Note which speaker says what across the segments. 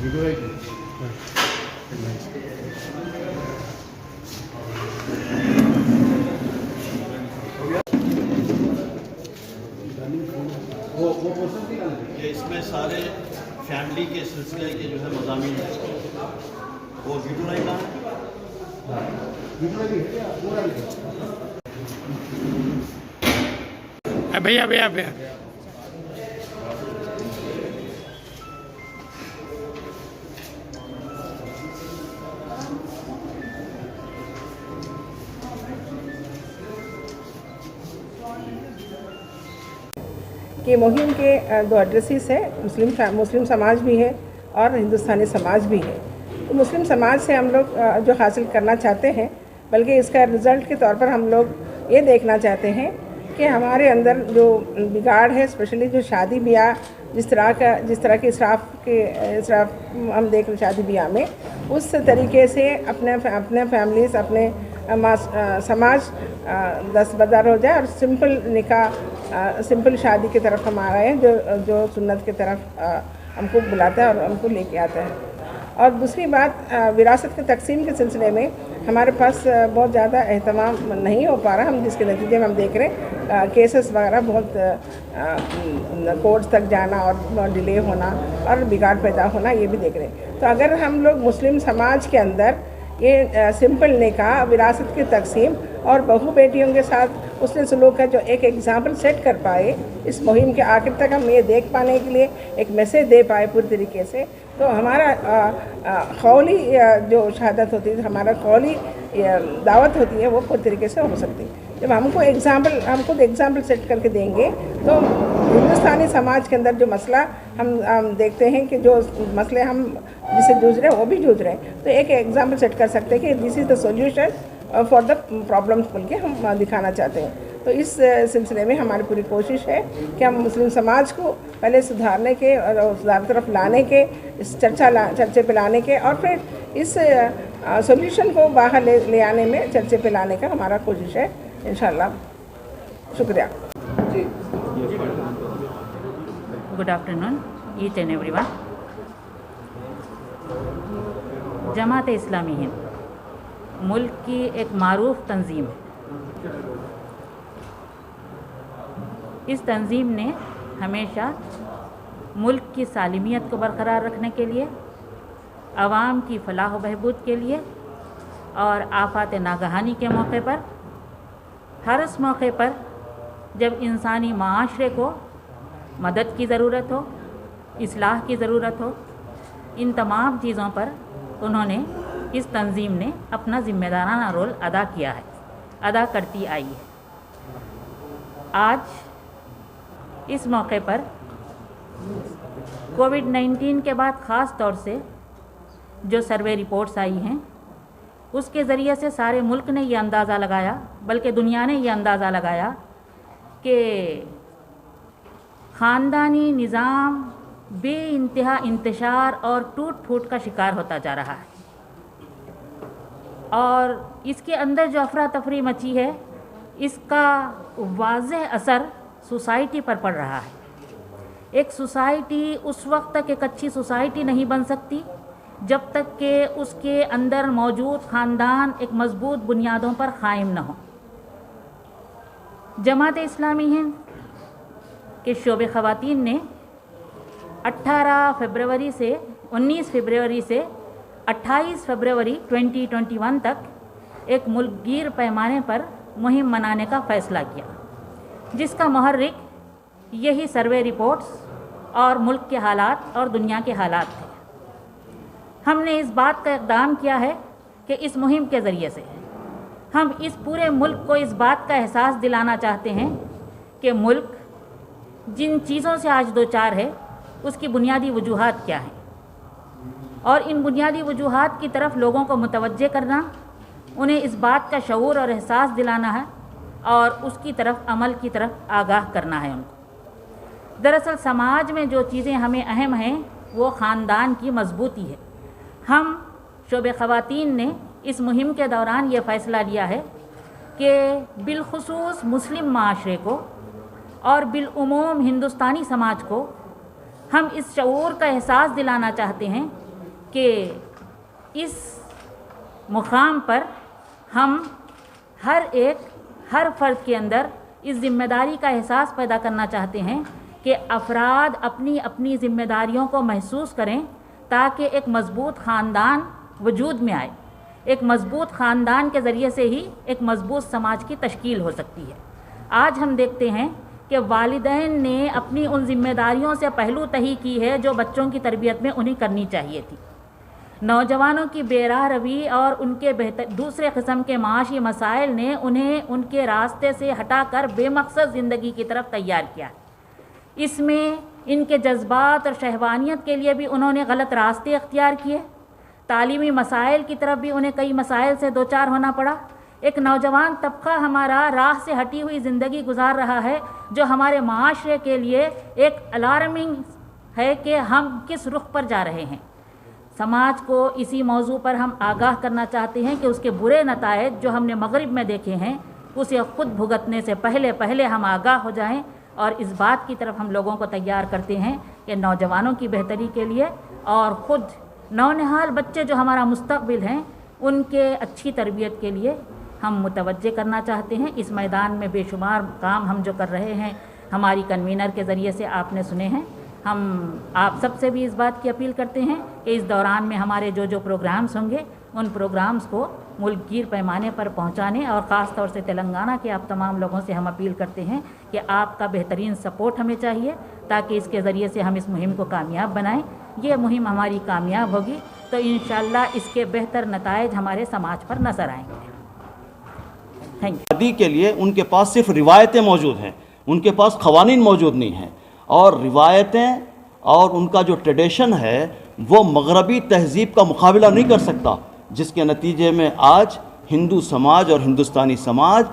Speaker 1: یہ اس میں سارے فیملی کے سلسلے کے جو ہے مضامین ہیں. وہ ویڈیو نہیں کہاں
Speaker 2: بھیا بھیا بھیا
Speaker 3: کہ مہم کے دو ایڈریسز ہیں، مسلم سماج بھی ہے اور ہندوستانی سماج بھی ہے. تو مسلم سماج سے ہم لوگ جو حاصل کرنا چاہتے ہیں، بلکہ اس کا رزلٹ کے طور پر ہم لوگ یہ دیکھنا چاہتے ہیں کہ ہمارے اندر جو بگاڑ ہے، اسپیشلی جو شادی بیاہ جس طرح کے اسراف ہم دیکھ رہے شادی بیاہ میں، اس طریقے سے اپنے فیملیز اپنے سماج دستبردار ہو جائے اور سمپل نکاح سمپل شادی کی طرف ہم آ رہے ہیں جو سنت کی طرف ہم کو بلاتا ہے اور ہم کو لے کے آتا ہے. اور دوسری بات، وراثت کے تقسیم کے سلسلے میں ہمارے پاس بہت زیادہ اہتمام نہیں ہو پا رہا. ہم جس کے نتیجے میں ہم دیکھ رہے ہیں کیسز وغیرہ بہت کورٹس تک جانا اور ڈیلے ہونا اور بگاڑ پیدا ہونا، یہ بھی دیکھ رہے ہیں. تو اگر ہم لوگ مسلم سماج کے اندر یہ سمپل نکاح، وراثت کی تقسیم اور بہو بیٹیوں کے ساتھ اس نے سلوک کا جو ایک ایگزامپل سیٹ کر پائے، اس مہم کے آخر تک ہم یہ دیکھ پانے کے لیے ایک میسیج دے پائے پوری طریقے سے، تو ہمارا قولی جو شہادت ہوتی ہے، ہمارا قولی دعوت ہوتی ہے، وہ پوری طریقے سے ہو سکتی ہے. جب ہم خود ایگزامپل سیٹ کر کے دیں گے تو ہندوستانی سماج کے اندر جو مسئلہ ہم دیکھتے ہیں کہ جو مسئلے ہم جس سے جوجھ رہے ہیں وہ بھی جوجھ رہے ہیں، تو ایک ایگزامپل سیٹ کر سکتے ہیں کہ this is the solution for the problems بول کے ہم دکھانا چاہتے ہیں. تو اس سلسلے میں ہماری پوری کوشش ہے کہ ہم مسلم سماج کو پہلے سدھارنے کے اور سدھار طرف لانے کے، اس چرچے پہ لانے کے، اور پھر اس سولوشن کو باہر لے آنے میں چرچے پہ لانے کا ہمارا کوشش ہے انشاءاللہ. شکریہ.
Speaker 4: Good afternoon each and every one. Jamaat Islami ہند ملک کی ایک معروف تنظیم ہے. اس تنظیم نے ہمیشہ ملک کی سالمیت کو برقرار رکھنے کے لیے، عوام کی فلاح و بہبود کے لیے اور آفات ناگہانی کے موقع پر، ہر اس موقع پر جب انسانی معاشرے کو مدد کی ضرورت ہو، اصلاح کی ضرورت ہو، ان تمام چیزوں پر انہوں نے، اس تنظیم نے اپنا ذمہ دارانہ رول ادا کیا ہے، ادا کرتی آئی ہے. آج اس موقع پر کووڈ-19 کے بعد خاص طور سے جو سروے رپورٹس آئی ہیں، اس کے ذریعے سے سارے ملک نے یہ اندازہ لگایا، بلکہ دنیا نے یہ اندازہ لگایا کہ خاندانی نظام بے انتہا انتشار اور ٹوٹ پھوٹ کا شکار ہوتا جا رہا ہے، اور اس کے اندر جو افراتفری مچی ہے، اس کا واضح اثر سوسائٹی پر پڑ رہا ہے. ایک سوسائٹی اس وقت تک ایک اچھی سوسائٹی نہیں بن سکتی جب تک کہ اس کے اندر موجود خاندان ایک مضبوط بنیادوں پر قائم نہ ہو. جماعت اسلامی ہند کے شعبے خواتین نے 19 فروری سے 28 فروری 2021 تک ایک ملک گیر پیمانے پر مہم منانے کا فیصلہ کیا، جس کا محرک یہی سروے رپورٹس اور ملک کے حالات اور دنیا کے حالات تھے. ہم نے اس بات کا اقدام کیا ہے کہ اس مہم کے ذریعے سے ہم اس پورے ملک کو اس بات کا احساس دلانا چاہتے ہیں کہ ملک جن چیزوں سے آج دوچار ہے، اس کی بنیادی وجوہات کیا ہیں، اور ان بنیادی وجوہات کی طرف لوگوں کو متوجہ کرنا، انہیں اس بات کا شعور اور احساس دلانا ہے اور اس کی طرف عمل کی طرف آگاہ کرنا ہے ان کو. دراصل سماج میں جو چیزیں ہمیں اہم ہیں وہ خاندان کی مضبوطی ہے. ہم شعبے خواتین نے اس مہم کے دوران یہ فیصلہ لیا ہے کہ بالخصوص مسلم معاشرے کو اور بالعموم ہندوستانی سماج کو ہم اس شعور کا احساس دلانا چاہتے ہیں کہ اس مقام پر ہم ہر فرد کے اندر اس ذمہ داری کا احساس پیدا کرنا چاہتے ہیں کہ افراد اپنی اپنی ذمہ داریوں کو محسوس کریں تاکہ ایک مضبوط خاندان وجود میں آئے. ایک مضبوط خاندان کے ذریعے سے ہی ایک مضبوط سماج کی تشکیل ہو سکتی ہے. آج ہم دیکھتے ہیں کہ والدین نے اپنی ان ذمہ داریوں سے پہلو تہی کی ہے جو بچوں کی تربیت میں انہیں کرنی چاہیے تھی. نوجوانوں کی بے راہ روی اور ان کے دوسرے قسم کے معاشی مسائل نے انہیں ان کے راستے سے ہٹا کر بے مقصد زندگی کی طرف تیار کیا. اس میں ان کے جذبات اور شہوانیت کے لیے بھی انہوں نے غلط راستے اختیار کیے. تعلیمی مسائل کی طرف بھی انہیں کئی مسائل سے دوچار ہونا پڑا. ایک نوجوان طبقہ ہمارا راہ سے ہٹی ہوئی زندگی گزار رہا ہے جو ہمارے معاشرے کے لیے ایک الارمنگ ہے کہ ہم کس رخ پر جا رہے ہیں. سماج کو اسی موضوع پر ہم آگاہ کرنا چاہتے ہیں کہ اس کے برے نتائج جو ہم نے مغرب میں دیکھے ہیں اسے خود بھگتنے سے پہلے ہم آگاہ ہو جائیں اور اس بات کی طرف ہم لوگوں کو تیار کرتے ہیں کہ نوجوانوں کی بہتری کے لیے اور خود نونہال بچے جو ہمارا مستقبل ہیں ان کے اچھی تربیت کے لیے ہم متوجہ کرنا چاہتے ہیں. اس میدان میں بے شمار کام ہم جو کر رہے ہیں ہماری کنوینر کے ذریعے سے آپ نے سنے ہیں. ہم آپ سب سے بھی اس بات کی اپیل کرتے ہیں کہ اس دوران میں ہمارے جو پروگرامز ہوں گے ان پروگرامز کو ملک گیر پیمانے پر پہنچانے اور خاص طور سے تلنگانہ کے آپ تمام لوگوں سے ہم اپیل کرتے ہیں کہ آپ کا بہترین سپورٹ ہمیں چاہیے تاکہ اس کے ذریعے سے ہم اس مہم کو کامیاب بنائیں. یہ مہم ہماری کامیاب ہوگی تو انشاءاللہ اس کے بہتر نتائج ہمارے سماج پر نظر آئیں گے.
Speaker 1: شادی کے لیے ان کے پاس صرف روایتیں موجود ہیں, ان کے پاس قوانین موجود نہیں ہیں, اور روایتیں اور ان کا جو ٹریڈیشن ہے وہ مغربی تہذیب کا مقابلہ نہیں کر سکتا, جس کے نتیجے میں آج ہندو سماج اور ہندوستانی سماج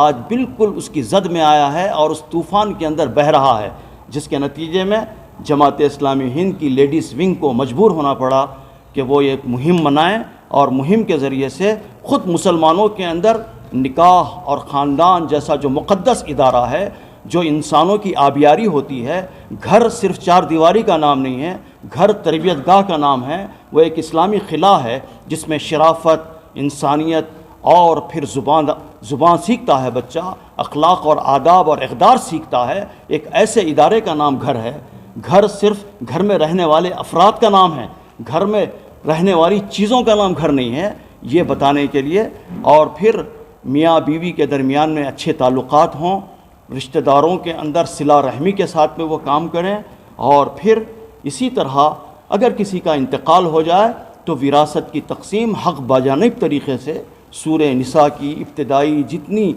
Speaker 1: آج بالکل اس کی زد میں آیا ہے اور اس طوفان کے اندر بہہ رہا ہے, جس کے نتیجے میں جماعت اسلامی ہند کی لیڈیز ونگ کو مجبور ہونا پڑا کہ وہ ایک مہم منائیں اور مہم کے ذریعے سے خود مسلمانوں کے اندر نکاح اور خاندان جیسا جو مقدس ادارہ ہے, جو انسانوں کی آبیاری ہوتی ہے, گھر صرف چار دیواری کا نام نہیں ہے, گھر تربیت گاہ کا نام ہے, وہ ایک اسلامی خلا ہے جس میں شرافت, انسانیت اور پھر زبان سیکھتا ہے بچہ, اخلاق اور آداب اور اقدار سیکھتا ہے. ایک ایسے ادارے کا نام گھر ہے. گھر صرف گھر میں رہنے والے افراد کا نام ہے, گھر میں رہنے والی چیزوں کا نام گھر نہیں ہے. یہ بتانے کے لیے اور پھر میاں بیوی کے درمیان میں اچھے تعلقات ہوں, رشتہ داروں کے اندر صلہ رحمی کے ساتھ میں وہ کام کریں, اور پھر اسی طرح اگر کسی کا انتقال ہو جائے تو وراثت کی تقسیم حق باجانب طریقے سے سورہ نساء کی ابتدائی جتنی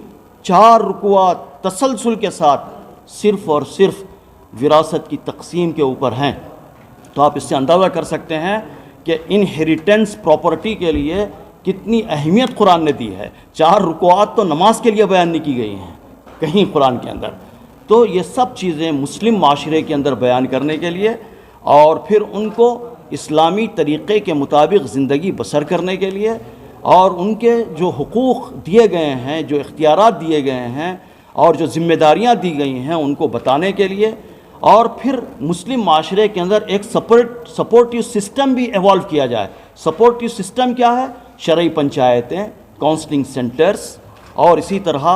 Speaker 1: 4 رکوعات تسلسل کے ساتھ صرف اور صرف وراثت کی تقسیم کے اوپر ہیں. تو آپ اس سے اندازہ کر سکتے ہیں کہ انہیریٹنس پراپرٹی کے لیے کتنی اہمیت قرآن نے دی ہے. 4 رکوعات تو نماز کے لیے بیان نہیں کی گئی ہیں کہیں قرآن کے اندر. تو یہ سب چیزیں مسلم معاشرے کے اندر بیان کرنے کے لیے اور پھر ان کو اسلامی طریقے کے مطابق زندگی بسر کرنے کے لیے اور ان کے جو حقوق دیے گئے ہیں, جو اختیارات دیے گئے ہیں اور جو ذمہ داریاں دی گئی ہیں ان کو بتانے کے لیے, اور پھر مسلم معاشرے کے اندر ایک سپورٹیو سسٹم بھی ایوالو کیا جائے. سپورٹیو سسٹم کیا ہے؟ شرعی پنچایتیں, کاؤنسلنگ سینٹرز, اور اسی طرح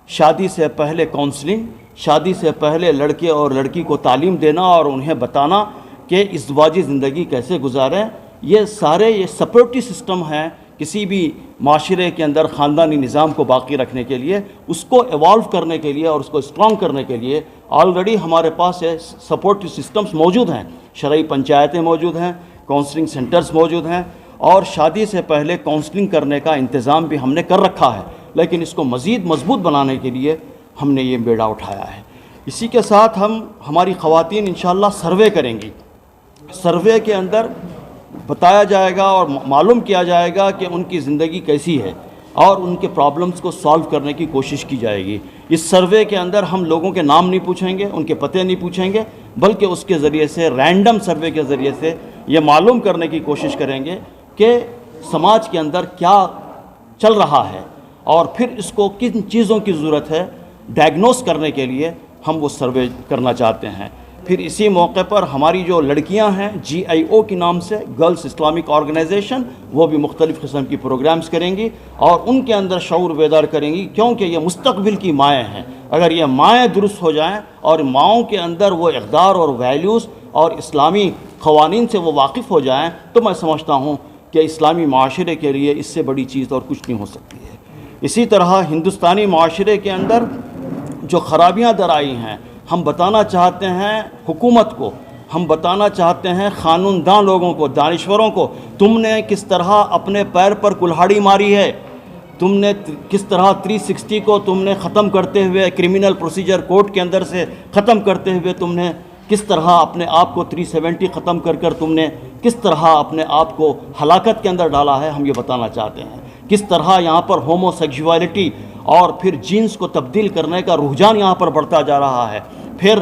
Speaker 1: شادی سے پہلے کاؤنسلنگ, شادی سے پہلے لڑکے اور لڑکی کو تعلیم دینا اور انہیں بتانا کہ ازدواجی زندگی کیسے گزاریں. یہ سارے یہ سپورٹیو سسٹم ہیں کسی بھی معاشرے کے اندر خاندانی نظام کو باقی رکھنے کے لیے, اس کو ایوالو کرنے کے لیے اور اس کو اسٹرانگ کرنے کے لیے آلریڈی ہمارے پاس سپورٹیو سسٹمز موجود ہیں. شرعی پنچایتیں موجود ہیں, کاؤنسلنگ سینٹرز موجود ہیں, اور شادی سے پہلے کاؤنسلنگ کرنے کا انتظام بھی ہم نے کر رکھا ہے. لیکن اس کو مزید مضبوط بنانے کے لیے ہم نے یہ بیڑا اٹھایا ہے. اسی کے ساتھ ہماری خواتین انشاءاللہ سروے کریں گی. سروے کے اندر بتایا جائے گا اور معلوم کیا جائے گا کہ ان کی زندگی کیسی ہے اور ان کے پرابلمز کو سالو کرنے کی کوشش کی جائے گی. اس سروے کے اندر ہم لوگوں کے نام نہیں پوچھیں گے, ان کے پتے نہیں پوچھیں گے, بلکہ اس کے ذریعے سے رینڈم سروے کے ذریعے سے یہ معلوم کرنے کی کوشش کریں گے کہ سماج کے اندر کیا چل رہا ہے اور پھر اس کو کن چیزوں کی ضرورت ہے ڈائگنوز کرنے کے لیے ہم وہ سروے کرنا چاہتے ہیں. پھر اسی موقع پر ہماری جو لڑکیاں ہیں GIO کے نام سے گرلز اسلامک آرگنائزیشن، وہ بھی مختلف قسم کی پروگرامز کریں گی اور ان کے اندر شعور بیدار کریں گی، کیونکہ یہ مستقبل کی مائیں ہیں۔ اگر یہ مائیں درست ہو جائیں اور ماؤں کے اندر وہ اقدار اور ویلیوز اور اسلامی قوانین سے وہ واقف ہو جائیں تو میں سمجھتا ہوں کہ اسلامی معاشرے کے لیے اس سے بڑی چیز اور کچھ نہیں ہو سکتی ہے۔ اسی طرح ہندوستانی معاشرے کے اندر جو خرابیاں در آئی ہیں، ہم بتانا چاہتے ہیں حکومت کو، ہم بتانا چاہتے ہیں قانون داں لوگوں کو، دانشوروں کو، تم نے کس طرح اپنے پیر پر کلہاڑی ماری ہے، تم نے کس طرح 360 کو تم نے ختم کرتے ہوئے کرمنل پروسیجر کوڈ کے اندر سے ختم کرتے ہوئے تم نے کس طرح اپنے آپ کو 370 ختم کر تم نے کس طرح اپنے آپ کو ہلاکت کے اندر ڈالا ہے، ہم یہ بتانا چاہتے ہیں۔ کس طرح یہاں پر ہومو سیکشوالٹی اور پھر جینس کو تبدیل کرنے کا رجحان یہاں پر بڑھتا جا رہا ہے، پھر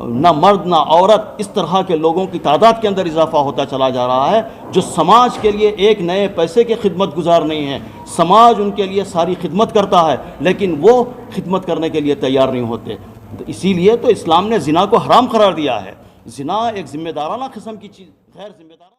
Speaker 1: نہ مرد نہ عورت، اس طرح کے لوگوں کی تعداد کے اندر اضافہ ہوتا چلا جا رہا ہے جو سماج کے لیے ایک نئے پیسے کے خدمت گزار نہیں ہیں۔ سماج ان کے لیے ساری خدمت کرتا ہے لیکن وہ خدمت کرنے کے لیے تیار نہیں ہوتے۔ اسی لیے تو اسلام نے زنا کو حرام قرار دیا ہے۔ زنا ایک ذمہ دارانہ قسم کی چیز، غیر ذمہ دارانہ